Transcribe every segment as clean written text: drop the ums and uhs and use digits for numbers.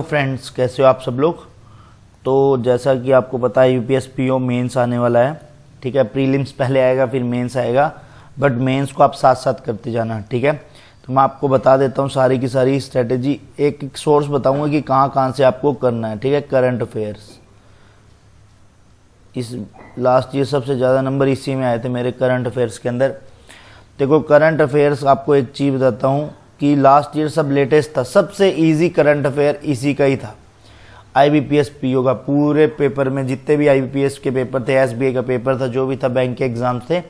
Friends, कैसे हो आप सब लोग। तो जैसा कि आपको पता है यूपीएस पीओ मेंस आने वाला है। ठीक है, प्रीलिम्स पहले आएगा फिर मेंस आएगा, बट मेंस को आप साथ साथ करते जाना। ठीक है, तो मैं आपको बता देता हूँ सारी की सारी स्ट्रेटेजी, एक एक सोर्स बताऊंगा कि कहाँ कहाँ से आपको करना है। ठीक है, करंट अफेयर्स, इस लास्ट ईयर सबसे ज़्यादा नंबर इसी में आए थे मेरे करंट अफेयर्स के अंदर। देखो करंट अफेयर्स, आपको एक चीज़ बताता हूँ कि लास्ट ईयर सब लेटेस्ट था, सबसे इजी करंट अफेयर इसी का ही था। आईबीपीएस पीओ का पूरे पेपर में जितने भी आईबीपीएस के पेपर थे, एसबीआई का पेपर था, जो भी था, बैंक के एग्जाम थे,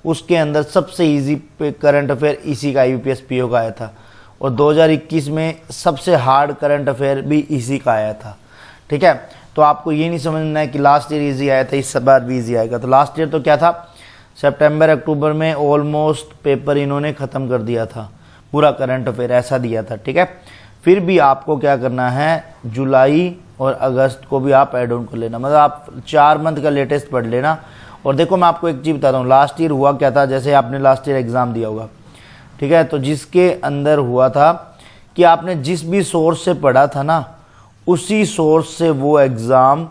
उसके अंदर सबसे इजी करंट अफेयर इसी का आईबीपीएस पीओ का आया था। और 2021 में सबसे हार्ड करंट अफेयर भी इसी का आया था। ठीक है, तो आपको ये नहीं समझना है कि लास्ट ईयर इजी आया था इस बार भी इजी आएगा। तो लास्ट ईयर तो क्या था, सितंबर अक्टूबर में ऑलमोस्ट पेपर इन्होंने ख़त्म कर दिया था, पूरा करंट अफेयर ऐसा दिया था। ठीक है, फिर भी आपको क्या करना है, जुलाई और अगस्त को भी आप ऐड ऑन कर लेना, मतलब आप 4 मंथ का लेटेस्ट पढ़ लेना। और देखो मैं आपको एक चीज़ बताता हूँ, लास्ट ईयर हुआ क्या था, जैसे आपने लास्ट ईयर एग्ज़ाम दिया होगा, ठीक है, तो जिसके अंदर हुआ था कि आपने जिस भी सोर्स से पढ़ा था ना, उसी सोर्स से वो एग्ज़ाम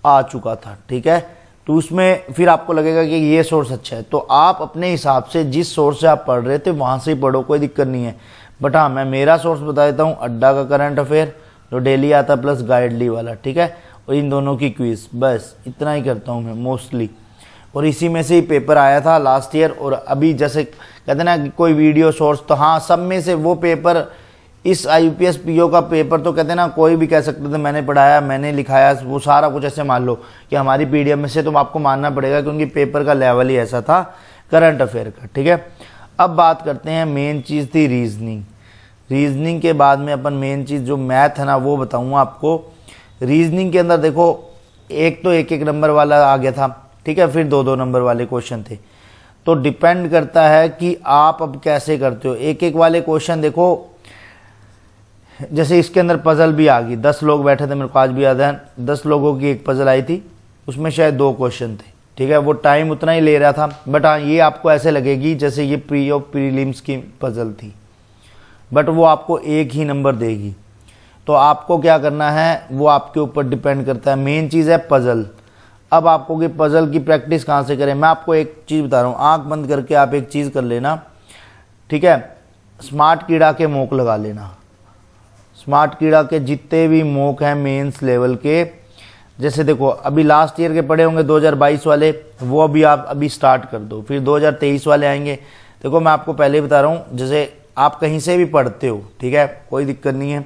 आ चुका था। ठीक है, तो उसमें फिर आपको लगेगा कि ये सोर्स अच्छा है, तो आप अपने हिसाब से जिस सोर्स से आप पढ़ रहे थे वहाँ से ही पढ़ो, कोई दिक्कत नहीं है। बट हाँ, मैं मेरा सोर्स बता देता हूँ, अड्डा का करंट अफेयर जो डेली आता प्लस गाइडली वाला। ठीक है, और इन दोनों की क्विज, बस इतना ही करता हूँ मैं मोस्टली, और इसी में से ही पेपर आया था लास्ट ईयर। और अभी जैसे कहते ना कि कोई वीडियो सोर्स, तो हाँ, सब में से वो पेपर, इस आईपीएस पीओ का पेपर तो कहते ना कोई भी कह सकते थे मैंने पढ़ाया, मैंने लिखाया, वो सारा कुछ ऐसे मान लो कि हमारी पीडीएफ में से, तो आपको मानना पड़ेगा क्योंकि पेपर का लेवल ही ऐसा था करंट अफेयर का। ठीक है, अब बात करते हैं, मेन चीज़ थी रीजनिंग। रीजनिंग के बाद में अपन मेन चीज़ जो मैथ है ना वो बताऊँगा आपको। रीजनिंग के अंदर देखो, एक तो एक नंबर वाला आ गया था, ठीक है, फिर 2 नंबर वाले क्वेश्चन थे। तो डिपेंड करता है कि आप अब कैसे करते हो। एक वाले क्वेश्चन देखो, जैसे इसके अंदर पजल भी आ गई, 10 लोग बैठे थे, मेरे को आज भी याद है, 10 लोगों की एक पजल आई थी, उसमें शायद 2 क्वेश्चन थे। ठीक है, वो टाइम उतना ही ले रहा था, बट हाँ, ये आपको ऐसे लगेगी जैसे ये प्रीलिम्स की पजल थी, बट वो आपको एक ही नंबर देगी। तो आपको क्या करना है वो आपके ऊपर डिपेंड करता है। मेन चीज़ है पजल। अब आपको कि पजल की प्रैक्टिस कहाँ से करें, मैं आपको एक चीज़ बता रहा हूँ, आंख बंद करके आप एक चीज़ कर लेना। ठीक है, स्मार्ट कीड़ा के मॉक लगा लेना। स्मार्ट कीड़ा के जितने भी मॉक हैं मेंस लेवल के, जैसे देखो अभी लास्ट ईयर के पढ़े होंगे 2022 वाले, वो अभी आप अभी स्टार्ट कर दो, फिर 2023 वाले आएंगे। देखो मैं आपको पहले ही बता रहा हूँ, जैसे आप कहीं से भी पढ़ते हो, ठीक है, कोई दिक्कत नहीं है,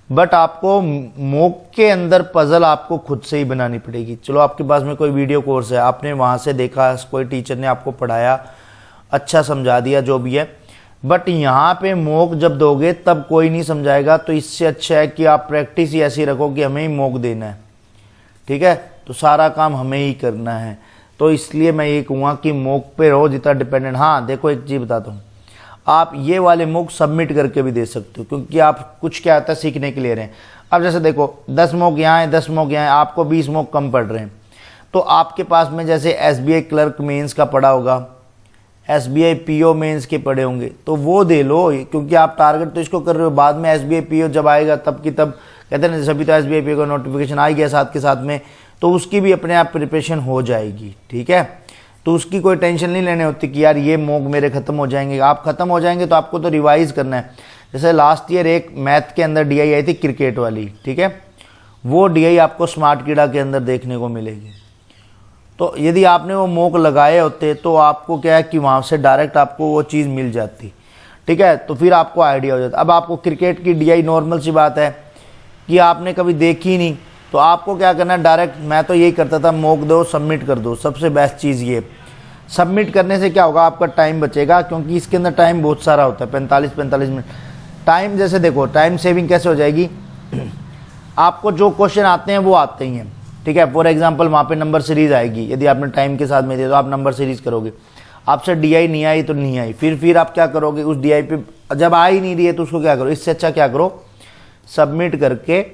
बट आपको मॉक के अंदर पजल आपको खुद से ही बनानी पड़ेगी। चलो आपके पास में कोई वीडियो कोर्स है, आपने वहाँ से देखा, कोई टीचर ने आपको पढ़ाया, अच्छा समझा दिया, जो भी है, बट यहाँ पे मॉक जब दोगे तब कोई नहीं समझाएगा। तो इससे अच्छा है कि आप प्रैक्टिस ही ऐसी रखो कि हमें ही मॉक देना है। ठीक है, तो सारा काम हमें ही करना है, तो इसलिए मैं ये कहूँगा कि मॉक पे रहो जितना डिपेंडेंट। हाँ देखो एक चीज़ बताता हूँ, आप ये वाले मॉक सबमिट करके भी दे सकते हो, क्योंकि आप कुछ क्या आता है सीखने के लिए रहे हैं। अब जैसे देखो 10 मॉक यहाँ है, 10 मॉक यहाँ है, आपको 20 मॉक कम पड़ रहे हैं, तो आपके पास में जैसे एसबीआई क्लर्क मेंस का पड़ा होगा, एसबीआई पीओ मेंस के पड़े होंगे, तो वो दे लो, क्योंकि आप टारगेट तो इसको कर रहे हो। बाद में एसबीआई पीओ जब आएगा तब की तब, कहते हैं सभी तो एसबीआई पीओ का नोटिफिकेशन आ गया साथ के साथ में, तो उसकी भी अपने आप प्रिपरेशन हो जाएगी। ठीक है, तो उसकी कोई टेंशन नहीं लेने होती कि यार ये मॉक मेरे खत्म हो जाएंगे। आप खत्म हो जाएंगे तो आपको तो रिवाइज करना है। जैसे लास्ट ईयर एक मैथ के अंदर डीआई आई थी क्रिकेट वाली, ठीक है, वो डीआई आपको स्मार्ट कीड़ा के अंदर देखने को मिलेगी। तो यदि आपने वो मॉक लगाए होते तो आपको क्या है कि वहाँ से डायरेक्ट आपको वो चीज़ मिल जाती। ठीक है, तो फिर आपको आइडिया हो जाता। अब आपको क्रिकेट की डीआई नॉर्मल सी बात है कि आपने कभी देखी नहीं, तो आपको क्या करना है, डायरेक्ट, मैं तो यही करता था, मॉक दो, सबमिट कर दो। सबसे बेस्ट चीज़ ये, सबमिट करने से क्या होगा, आपका टाइम बचेगा, क्योंकि इसके अंदर टाइम बहुत सारा होता है, 45 मिनट टाइम। जैसे देखो टाइम सेविंग कैसे हो जाएगी, आपको जो क्वेश्चन आते हैं वो आते ही हैं। ठीक है, फॉर एग्जांपल वहाँ पे नंबर सीरीज आएगी, यदि आपने टाइम के साथ में दिया तो आप नंबर सीरीज करोगे। आपसे डीआई नहीं आई तो नहीं आई, फिर आप क्या करोगे, उस डीआई पे जब आ ही नहीं रही है तो उसको क्या करो, इससे अच्छा क्या करो, सबमिट करके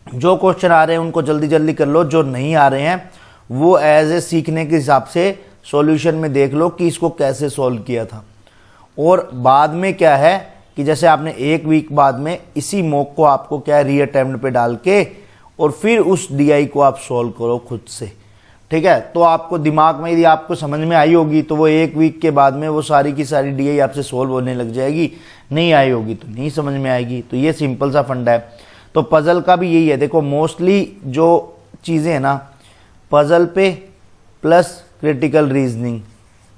जो क्वेश्चन आ रहे हैं उनको जल्दी जल्दी कर लो, जो नहीं आ रहे हैं वो एज ए सीखने के हिसाब से सॉल्यूशन में देख लो कि इसको कैसे सॉल्व किया था। और बाद में क्या है कि जैसे आपने एक वीक बाद में इसी मॉक को आपको क्या है रीअटेम्प्ट पे डाल के और फिर उस डीआई को आप सॉल्व करो खुद से, ठीक है। तो आपको दिमाग में यदि आपको समझ में आई होगी तो वो एक वीक के बाद में वो सारी की सारी डीआई आपसे सॉल्व होने लग जाएगी, नहीं आई होगी तो नहीं समझ में आएगी। तो ये सिंपल सा फंडा है। तो पजल का भी यही है, देखो मोस्टली जो चीज़ें हैं ना, पजल पे प्लस क्रिटिकल रीजनिंग,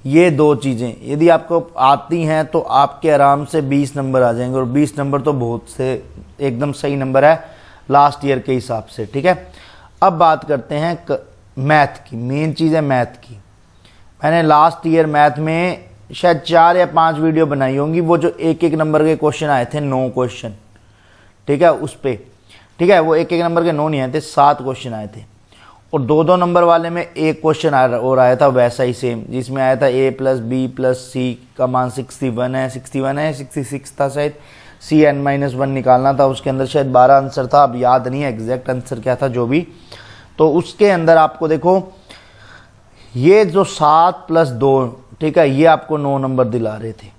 ये दो चीज़ें यदि आपको आती हैं तो आपके आराम से 20 नंबर आ जाएंगे, और 20 नंबर तो बहुत से एकदम सही नंबर है लास्ट ईयर के हिसाब से, ठीक है। अब बात करते हैं मैथ की, मेन चीज़ है मैथ की। मैंने लास्ट ईयर मैथ में शायद 4 या 5 वीडियो बनाई होंगी, वो जो एक एक नंबर के क्वेश्चन आए थे, 9 क्वेश्चन, ठीक है, उस पर, ठीक है। वो एक एक नंबर के 9 नहीं आए थे, 7 क्वेश्चन आए थे, और 2-2 नंबर वाले में एक क्वेश्चन और आया था वैसा ही सेम, जिसमें आया था a + b + c का मान 61 है, 66 था शायद, cn-1 निकालना था, उसके अंदर शायद 12 आंसर था, अब याद नहीं है एग्जैक्ट आंसर क्या था जो भी। तो उसके अंदर आपको देखो ये जो 7 + 2, ठीक है, ये आपको 9 नंबर दिला रहे थे।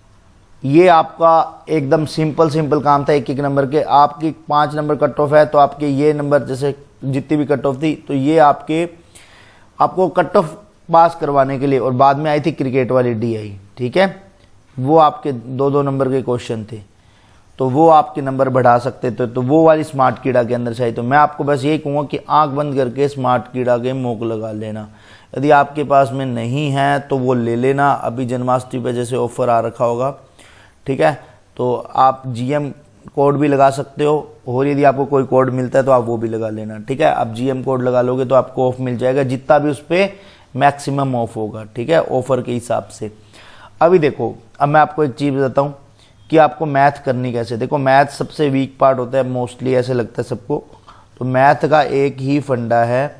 ये आपका एकदम सिंपल काम था, एक एक नंबर के। आपकी 5 नंबर कट ऑफ है तो आपके ये नंबर जैसे जितनी भी कट ऑफ थी तो ये आपको कट ऑफ पास करवाने के लिए, और बाद में आई थी क्रिकेट वाली डीआई, ठीक है, वो आपके 2-2 नंबर के क्वेश्चन थे, तो वो आपके नंबर बढ़ा सकते थे। तो वो वाली स्मार्ट कीड़ा के अंदर चाहिए। तो मैं आपको बस यही कहूँगा कि आंख बंद करके स्मार्ट कीड़ा के मॉक लगा लेना। यदि आपके पास में नहीं है तो वो ले लेना, अभी जन्माष्टमी पे जैसे ऑफर आ रखा होगा, ठीक है। तो आप जीएम कोड भी लगा सकते हो, और यदि आपको कोई कोड मिलता है तो आप वो भी लगा लेना, ठीक है। आप जीएम कोड लगा लोगे तो आपको ऑफ मिल जाएगा, जितना भी उस पर मैक्सिमम ऑफ होगा, ठीक है, ऑफर के हिसाब से। अभी देखो, अब मैं आपको एक चीज़ बताता हूँ कि आपको मैथ करनी कैसे। देखो मैथ सबसे वीक पार्ट होता है मोस्टली, ऐसे लगता है सबको। तो मैथ का एक ही फंडा है,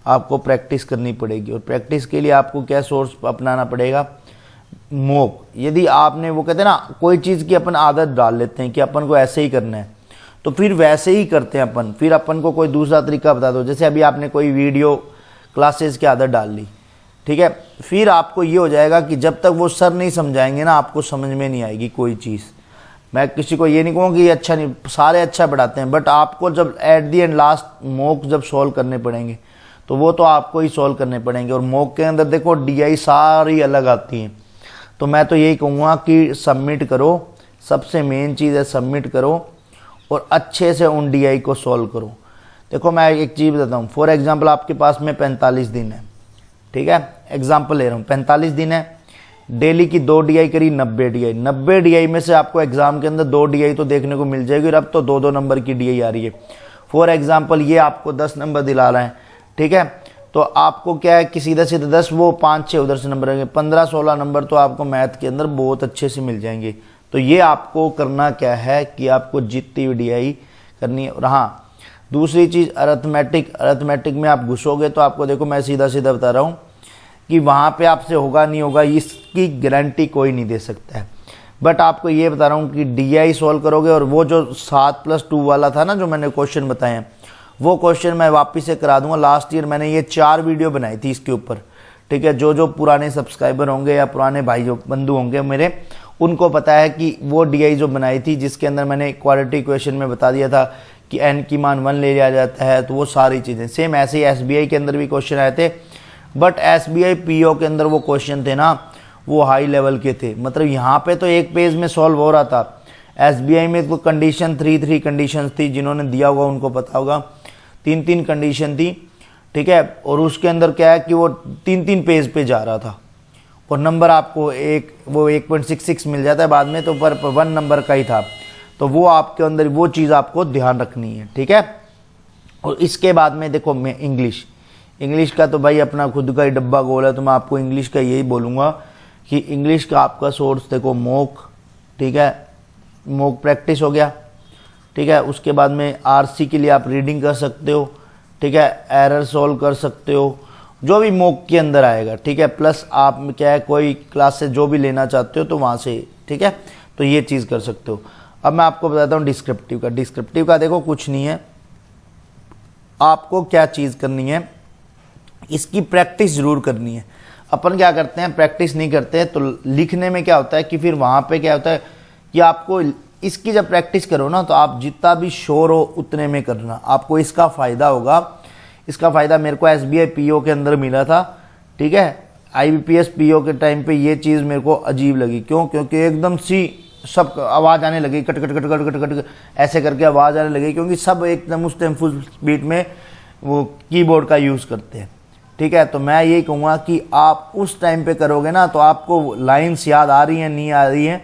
आपको प्रैक्टिस करनी पड़ेगी, और प्रैक्टिस के लिए आपको क्या सोर्स अपनाना पड़ेगा, मॉक। यदि आपने वो कहते हैं ना, कोई चीज़ की अपन आदत डाल लेते हैं कि अपन को ऐसे ही करना है, तो फिर वैसे ही करते हैं अपन, फिर अपन को कोई दूसरा तरीका बता दो। जैसे अभी आपने कोई वीडियो क्लासेस की आदत डाल ली, ठीक है, फिर आपको ये हो जाएगा कि जब तक वो सर नहीं समझाएंगे ना, आपको समझ में नहीं आएगी कोई चीज़। मैं किसी को ये नहीं कहूँगा कि ये अच्छा नहीं, सारे अच्छा पढ़ाते हैं, बट आपको जब at the and last mock जब सॉल्व करने पड़ेंगे तो वो तो आपको ही सॉल्व करने पड़ेंगे। और मॉक के अंदर देखो डीआई सारी अलग आती हैं। तो मैं तो यही कहूँगा कि सबमिट करो, सबसे मेन चीज़ है सबमिट करो, और अच्छे से उन डीआई को सॉल्व करो। देखो मैं एक चीज़ बताता हूँ, फॉर एग्जांपल आपके पास में 45 दिन है, ठीक है, एग्जांपल ले रहा हूँ, 45 दिन है, डेली की 2 डीआई करी, 90 डीआई। 90 डीआई में से आपको एग्जाम के अंदर 2 डीआई तो देखने को मिल जाएगी, और अब तो 2-2 नंबर की डीआई आ रही है। फॉर एग्जांपल ये आपको 10 नंबर दिला रहे हैं, ठीक है, तो आपको क्या है कि सीधा सीधा 10 वो 5-6 उधर से नंबर आएंगे, 15-16 नंबर तो आपको मैथ के अंदर बहुत अच्छे से मिल जाएंगे। तो ये आपको करना क्या है कि आपको जितनी भी डीआई करनी है। और हाँ, दूसरी चीज़ अरिथमेटिक में आप घुसोगे तो आपको देखो मैं सीधा सीधा बता रहा हूँ कि वहाँ पे आपसे होगा नहीं होगा इसकी गारंटी कोई नहीं दे सकता है, बट आपको ये बता रहा हूँ कि डीआई सॉल्व करोगे, और वो जो 7+2 वाला था ना जो मैंने क्वेश्चन बताए हैं, वो क्वेश्चन मैं वापस से करा दूंगा। लास्ट ईयर मैंने ये 4 वीडियो बनाई थी इसके ऊपर, ठीक है। जो पुराने सब्सक्राइबर होंगे या पुराने भाई जो बंधु होंगे मेरे, उनको पता है कि वो डीआई जो बनाई थी जिसके अंदर मैंने क्वाड्रेटिक इक्वेशन में बता दिया था कि n की मान 1 ले लिया जाता है। तो वो सारी चीज़ें सेम ऐसे ही एसबीआई के अंदर भी क्वेश्चन आए थे, बट एसबीआई पीओ के अंदर वो क्वेश्चन थे ना, वो हाई लेवल के थे। मतलब यहाँ पे तो एक पेज में सॉल्व हो रहा था, एसबीआई में तो कंडीशन 3 कंडीशन थी, जिन्होंने दिया होगा उनको पता होगा, 3 कंडीशन थी, ठीक है। और उसके अंदर क्या है कि वो 3 पेज पे जा रहा था, और नंबर आपको 1.66 मिल जाता है बाद में, तो पर 1 नंबर का ही था। तो वो आपके अंदर वो चीज़ आपको ध्यान रखनी है, ठीक है। और इसके बाद में देखो मैं इंग्लिश का तो भाई अपना खुद का ही डब्बा गोल है, तो मैं आपको इंग्लिश का यही बोलूँगा कि इंग्लिश का आपका सोर्स देखो मॉक, ठीक है, मॉक प्रैक्टिस हो गया, ठीक है। उसके बाद में आरसी के लिए आप रीडिंग कर सकते हो, ठीक है, एरर सॉल्व कर सकते हो, जो भी मॉक के अंदर आएगा, ठीक है। प्लस आप क्या है कोई क्लास से जो भी लेना चाहते हो तो वहाँ से, ठीक है, तो ये चीज़ कर सकते हो। अब मैं आपको बताता हूँ डिस्क्रिप्टिव का देखो कुछ नहीं है, आपको क्या चीज़ करनी है, इसकी प्रैक्टिस ज़रूर करनी है। अपन क्या करते हैं, प्रैक्टिस नहीं करते हैं, तो लिखने में क्या होता है कि फिर वहाँ पे क्या होता है कि आपको इसकी जब प्रैक्टिस करो ना तो आप जितना भी श्योर हो उतने में करना, आपको इसका फ़ायदा होगा। इसका फ़ायदा मेरे को SBI PO के अंदर मिला था, ठीक है। IBPS PO के टाइम पे ये चीज़ मेरे को अजीब लगी, क्यों? क्योंकि एकदम सी सब आवाज़ आने लगी, cut cut cut cut cut cut ऐसे करके आवाज़ आने लगी, क्योंकि सब एकदम उस टाइम फुल स्पीड में वो कीबोर्ड का यूज़ करते हैं, ठीक है। तो मैं यही कहूँगा कि आप उस टाइम पे करोगे ना तो आपको लाइन्स याद आ रही हैं नहीं आ रही हैं,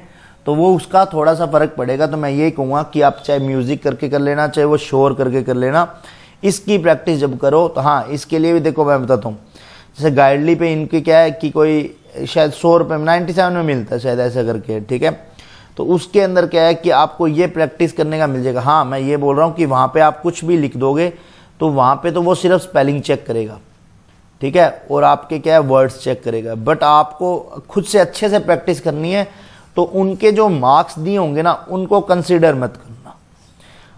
तो वो उसका थोड़ा सा फ़र्क पड़ेगा। तो मैं यही कहूँगा कि आप चाहे म्यूज़िक करके कर लेना, चाहे वो शोर करके कर लेना, इसकी प्रैक्टिस जब करो तो हाँ, इसके लिए भी देखो मैं बताता हूँ, जैसे गाइडली पे इनकी क्या है कि कोई शायद 100 रुपये में 97 में मिलता है शायद, ऐसा करके, ठीक है। तो उसके अंदर क्या है कि आपको ये प्रैक्टिस करने का मिल जाएगा। हाँ, मैं ये बोल रहा हूँ कि वहाँ पे आप कुछ भी लिख दोगे तो वहाँ पे तो वो सिर्फ स्पेलिंग चेक करेगा, ठीक है, और आपके क्या है वर्ड्स चेक करेगा, बट आपको खुद से अच्छे से प्रैक्टिस करनी है। तो उनके जो मार्क्स दिए होंगे ना उनको कंसीडर मत करना।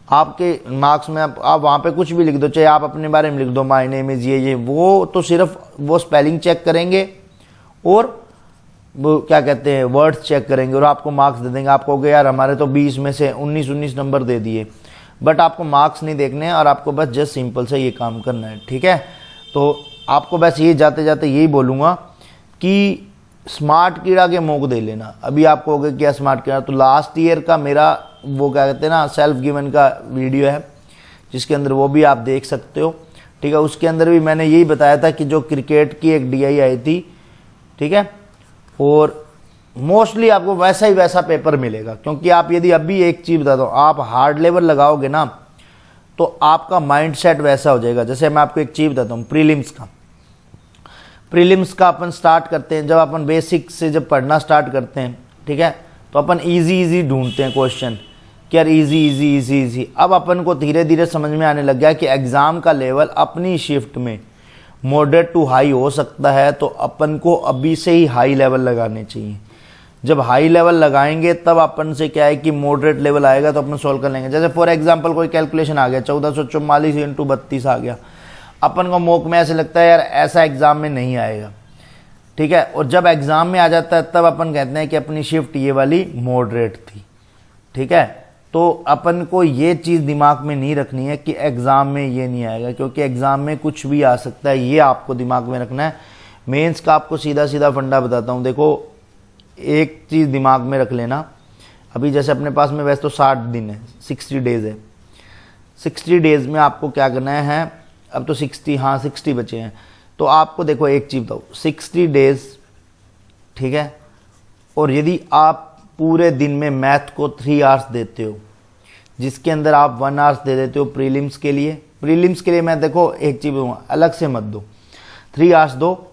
आपके मार्क्स में आप वहाँ पे कुछ भी लिख दो, चाहे आप अपने बारे में लिख दो, माय नेम इज़ ये, वो तो सिर्फ वो स्पेलिंग चेक करेंगे और वो क्या कहते हैं वर्ड्स चेक करेंगे और आपको मार्क्स दे देंगे। आप कहोगे यार हमारे तो 20 में से 19 नंबर दे दिए, बट आपको मार्क्स नहीं देखने हैं और आपको बस जस्ट सिंपल से ये काम करना है, ठीक है। तो आपको बस ये जाते जाते यही बोलूँगा कि स्मार्ट कीड़ा के मोक दे लेना। अभी आप कहोगे क्या स्मार्ट कीड़ा, तो लास्ट ईयर का मेरा वो क्या कहते हैं ना सेल्फ गिवन का वीडियो है, जिसके अंदर वो भी आप देख सकते हो, ठीक है। उसके अंदर भी मैंने यही बताया था कि जो क्रिकेट की एक DI आई थी, ठीक है, और मोस्टली आपको वैसा ही वैसा पेपर मिलेगा। क्योंकि आप यदि अभी एक चीज़ बता दो, आप हार्ड लेवल लगाओगे ना तो आपका माइंड सेट वैसा हो जाएगा। जैसे मैं आपको एक चीज़ बताता हूँ, प्रीलिम्स का अपन स्टार्ट करते हैं, जब अपन बेसिक से जब पढ़ना स्टार्ट करते हैं, ठीक है, तो अपन इजी ढूंढते हैं क्वेश्चन कि यार इजी। अब अपन को धीरे धीरे समझ में आने लग गया कि एग्ज़ाम का लेवल अपनी शिफ्ट में मॉडरेट टू हाई हो सकता है, तो अपन को अभी से ही हाई लेवल लगाने चाहिए। जब हाई लेवल लगाएंगे तब अपन से क्या है कि मॉडरेट लेवल आएगा तो अपन सॉल्व कर लेंगे। जैसे फॉर एग्जांपल कोई कैलकुलेशन आ गया 1444 इंटू 32 आ गया, अपन को मॉक में ऐसे लगता है यार ऐसा एग्जाम में नहीं आएगा, ठीक है, और जब एग्जाम में आ जाता है तब अपन कहते हैं कि अपनी शिफ्ट ये वाली मॉडरेट थी, ठीक है। तो अपन को ये चीज़ दिमाग में नहीं रखनी है कि एग्ज़ाम में ये नहीं आएगा, क्योंकि एग्ज़ाम में कुछ भी आ सकता है, ये आपको दिमाग में रखना है। मेंस का आपको सीधा फंडा बताता हूँ। देखो एक चीज़ दिमाग में रख लेना, अभी जैसे अपने पास में वैसे तो 60 दिन है, 60 डेज़ है। 60 डेज़ में आपको क्या करना है, अब तो 60 बचे हैं, तो आपको देखो एक चीज़ बताओ, 60 डेज़, ठीक है, और यदि आप पूरे दिन में मैथ को 3 आवर्स देते हो, जिसके अंदर आप 1 आवर्स दे देते हो प्रीलिम्स के लिए मैं देखो एक चीज़ दूँगा, अलग से मत दो, 3 आवर्स दो,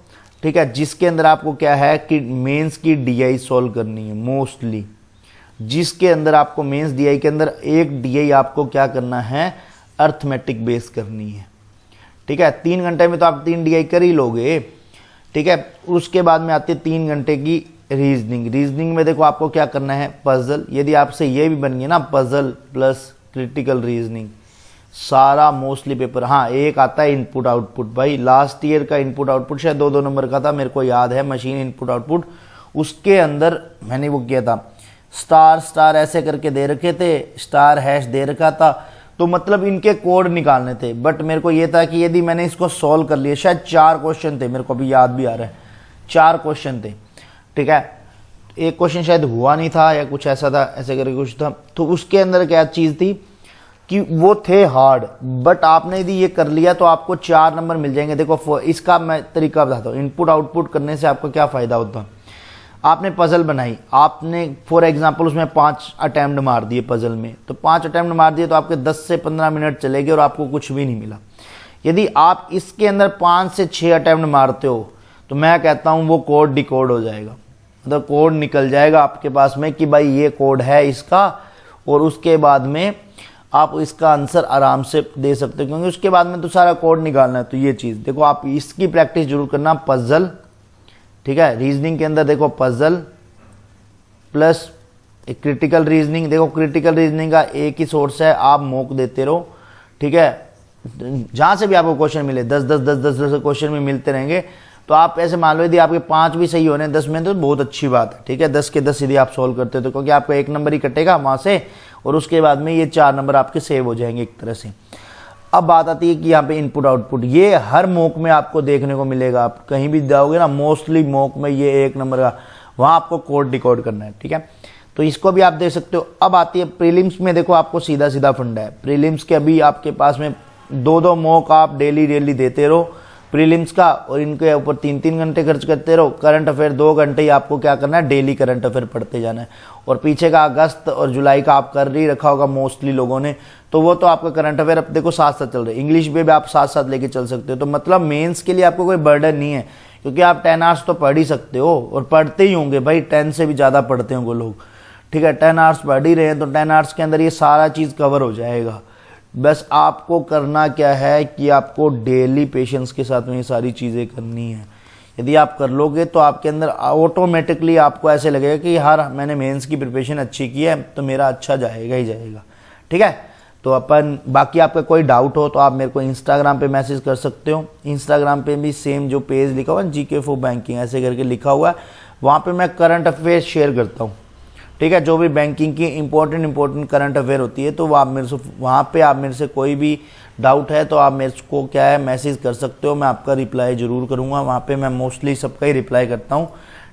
ठीक है, जिसके अंदर आपको क्या है कि मेंस की DI सॉल्व करनी है मोस्टली, जिसके अंदर आपको मेंस DI के अंदर एक DI आपको क्या करना है, अर्थमेटिक बेस करनी है, ठीक है। 3 घंटे में तो आप 3 DI कर ही लोगे, ठीक है। उसके बाद में आती है 3 घंटे की रीजनिंग में देखो आपको क्या करना है, पजल। यदि आपसे ये भी बन गया ना पजल प्लस क्रिटिकल रीजनिंग, सारा मोस्टली पेपर, हाँ एक आता है इनपुट आउटपुट, भाई लास्ट ईयर का इनपुट आउटपुट शायद 2 नंबर का था, मेरे को याद है, मशीन इनपुट आउटपुट, उसके अंदर मैंने वो किया था, स्टार ऐसे करके दे रखे थे, स्टार हैश दे रखा था, तो मतलब इनके कोड निकालने थे। बट मेरे को ये था कि यदि मैंने इसको सॉल्व कर लिया, शायद 4 क्वेश्चन थे, मेरे को अभी याद भी आ रहा है, 4 क्वेश्चन थे, ठीक है, एक क्वेश्चन शायद हुआ नहीं था या कुछ ऐसा था, ऐसे करके कुछ था। तो उसके अंदर क्या चीज़ थी कि वो थे हार्ड, बट आपने यदि ये कर लिया तो आपको 4 नंबर मिल जाएंगे। देखो इसका मैं तरीका बताता हूँ, इनपुट आउटपुट करने से आपको क्या फ़ायदा होता है। आपने पजल बनाई, आपने फॉर एग्जांपल उसमें 5 अटैम्प्ट मार दिए पजल में, तो 5 अटैम्प्ट मार दिए तो आपके 10 से 15 मिनट चले गए और आपको कुछ भी नहीं मिला। यदि आप इसके अंदर 5 से 6 अटैम्प्ट मारते हो तो मैं कहता हूँ वो कोड डिकोड हो जाएगा, मतलब कोड निकल जाएगा आपके पास में कि भाई ये कोड है इसका, और उसके बाद में आप इसका आंसर आराम से दे सकते हो, क्योंकि उसके बाद में तो सारा कोड निकालना है। तो ये चीज़ देखो, आप इसकी प्रैक्टिस जरूर करना, पजल, ठीक है। रीजनिंग के अंदर देखो पजल प्लस एक क्रिटिकल रीजनिंग, देखो क्रिटिकल रीजनिंग का एक ही सोर्स है, आप मॉक देते रहो, ठीक है, जहाँ से भी आपको क्वेश्चन मिले 10 क्वेश्चन में मिलते रहेंगे, तो आप ऐसे मान लो यदि आपके 5 भी सही होने 10 में तो बहुत अच्छी बात है, ठीक है। 10 के 10 यदि आप सोल्व करते हो तो, क्योंकि आपका 1 नंबर ही कटेगा वहाँ से और उसके बाद में ये 4 नंबर आपके सेव हो जाएंगे एक तरह से। अब बात आती है कि यहाँ पे इनपुट आउटपुट, ये हर मॉक में आपको देखने को मिलेगा। आप कहीं भी जाओगे ना, मोस्टली मॉक में ये 1 नंबर का वहाँ आपको कोड डिकोड करना है, ठीक है। तो इसको भी आप दे सकते हो। अब आती है प्रीलिम्स में, देखो आपको सीधा सीधा फंडा है प्रीलिम्स के। अभी आपके पास में 2-2 मॉक आप डेली देते रहो प्रीलिम्स का, और इनके ऊपर 3-3 घंटे खर्च करते रहो। करंट अफेयर 2 घंटे ही आपको क्या करना है, डेली करंट अफेयर पढ़ते जाना है। और पीछे का अगस्त और जुलाई का आप कर ही रखा होगा मोस्टली लोगों ने, तो वो तो आपका करंट अफेयर अब देखो साथ साथ चल रहे हैं। इंग्लिश में भी आप साथ साथ लेके चल सकते हो। तो मतलब मेंस के लिए आपको कोई बर्डन नहीं है, क्योंकि आप 10 आवर्स तो पढ़ ही सकते हो, और पढ़ते ही होंगे भाई, 10 से भी ज़्यादा पढ़ते होंगे लोग, ठीक है। 10 आवर्स पढ़ ही रहे हैं तो 10 आवर्स के अंदर ये सारा चीज़ कवर हो जाएगा। बस आपको करना क्या है कि आपको डेली पेशेंस के साथ में ये सारी चीज़ें करनी है। यदि आप कर लोगे तो आपके अंदर ऑटोमेटिकली आपको ऐसे लगेगा कि यार मैंने मेंस की प्रिपरेशन अच्छी की है तो मेरा अच्छा जाएगा ही जाएगा, ठीक है। तो अपन बाकी आपका कोई डाउट हो तो आप मेरे को इंस्टाग्राम पे मैसेज कर सकते हो। इंस्टाग्राम पे भी सेम जो पेज लिखा हुआ है GK फॉर बैंकिंग ऐसे करके लिखा हुआ है, वहाँ पे मैं करंट अफेयर शेयर करता हूँ, ठीक है। जो भी बैंकिंग की इंपॉर्टेंट करंट अफेयर होती है तो वो आप मेरे से वहाँ पे आप मेरे से कोई भी डाउट है तो आप मेरे को क्या है मैसेज कर सकते हो, मैं आपका रिप्लाई ज़रूर करूँगा। वहाँ पे मैं मोस्टली सबका ही रिप्लाई करता हूँ,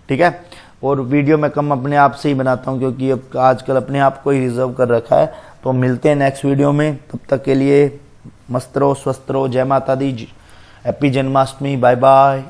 ठीक है। और वीडियो मैं कम अपने आप से ही बनाता हूँ, क्योंकि अब आजकल अपने आप को ही रिजर्व कर रखा है। तो मिलते हैं नेक्स्ट वीडियो में, तब तक के लिए मस्त रहो, स्वस्थ रहो, जय माता दी, हैप्पी जन्माष्टमी, बाय बाय।